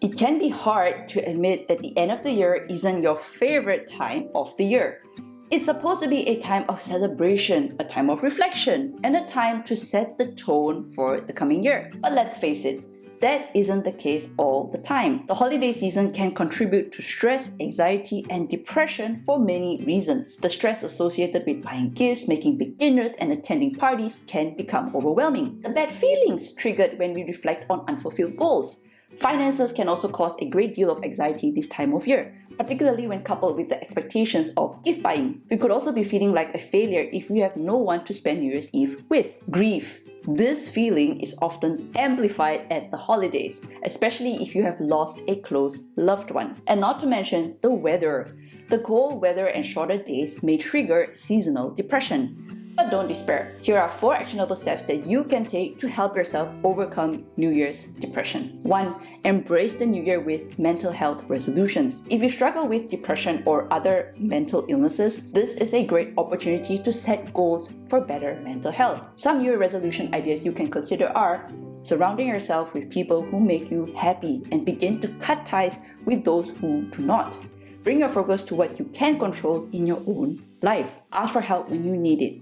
It can be hard to admit that the end of the year isn't your favorite time of the year. It's supposed to be a time of celebration, a time of reflection, and a time to set the tone for the coming year. But let's face it, that isn't the case all the time. The holiday season can contribute to stress, anxiety, and depression for many reasons. The stress associated with buying gifts, making big dinners, and attending parties can become overwhelming. The bad feelings triggered when we reflect on unfulfilled goals. Finances can also cause a great deal of anxiety this time of year, particularly when coupled with the expectations of gift buying. We could also be feeling like a failure if we have no one to spend New Year's Eve with. Grief. This feeling is often amplified at the holidays, especially if you have lost a close loved one. And not to mention the weather. The cold weather and shorter days may trigger seasonal depression. But don't despair. Here are 4 actionable steps that you can take to help yourself overcome New Year's depression. 1. Embrace the New Year with mental health resolutions. If you struggle with depression or other mental illnesses, this is a great opportunity to set goals for better mental health. Some New Year resolution ideas you can consider are surrounding yourself with people who make you happy and begin to cut ties with those who do not. Bring your focus to what you can control in your own life. Ask for help when you need it.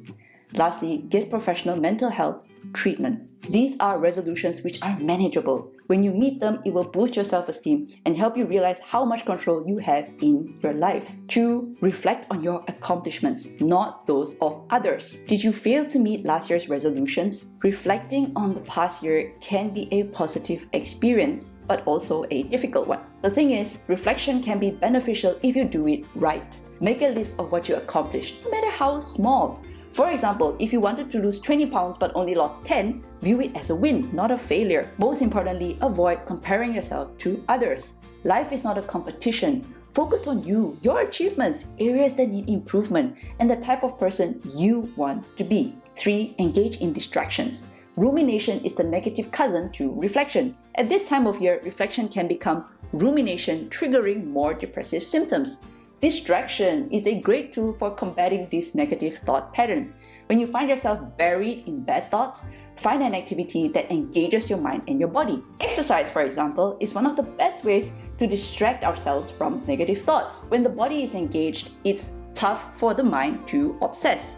Lastly, get professional mental health treatment. These are resolutions which are manageable. When you meet them, it will boost your self-esteem and help you realize how much control you have in your life. 2. Reflect on your accomplishments, not those of others. Did you fail to meet last year's resolutions? Reflecting on the past year can be a positive experience, but also a difficult one. The thing is, reflection can be beneficial if you do it right. Make a list of what you accomplished, no matter how small. For example, if you wanted to lose 20 pounds but only lost 10, view it as a win, not a failure. Most importantly, avoid comparing yourself to others. Life is not a competition. Focus on you, your achievements, areas that need improvement, and the type of person you want to be. 3. Engage in distractions. Rumination is the negative cousin to reflection. At this time of year, reflection can become rumination, triggering more depressive symptoms. Distraction is a great tool for combating this negative thought pattern. When you find yourself buried in bad thoughts, find an activity that engages your mind and your body. Exercise, for example, is one of the best ways to distract ourselves from negative thoughts. When the body is engaged, it's tough for the mind to obsess.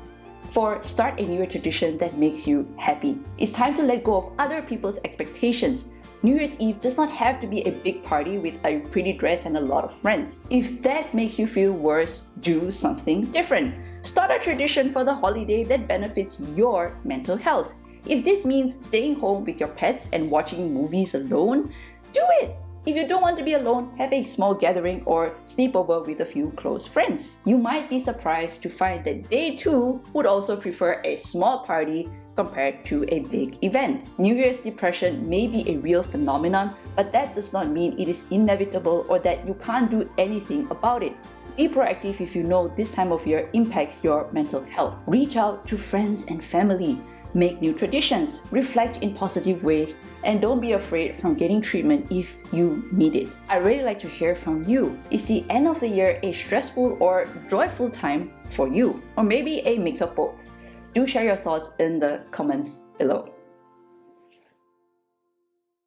4. Start a new tradition that makes you happy. It's time to let go of other people's expectations. New Year's Eve does not have to be a big party with a pretty dress and a lot of friends. If that makes you feel worse, do something different. Start a tradition for the holiday that benefits your mental health. If this means staying home with your pets and watching movies alone, do it! If you don't want to be alone, have a small gathering or sleep over with a few close friends. You might be surprised to find that they too would also prefer a small party compared to a big event. New Year's depression may be a real phenomenon, but that does not mean it is inevitable or that you can't do anything about it. Be proactive if you know this time of year impacts your mental health. Reach out to friends and family. Make new traditions, reflect in positive ways, and don't be afraid from getting treatment if you need it. I'd really like to hear from you. Is the end of the year a stressful or joyful time for you? Or maybe a mix of both? Do share your thoughts in the comments below.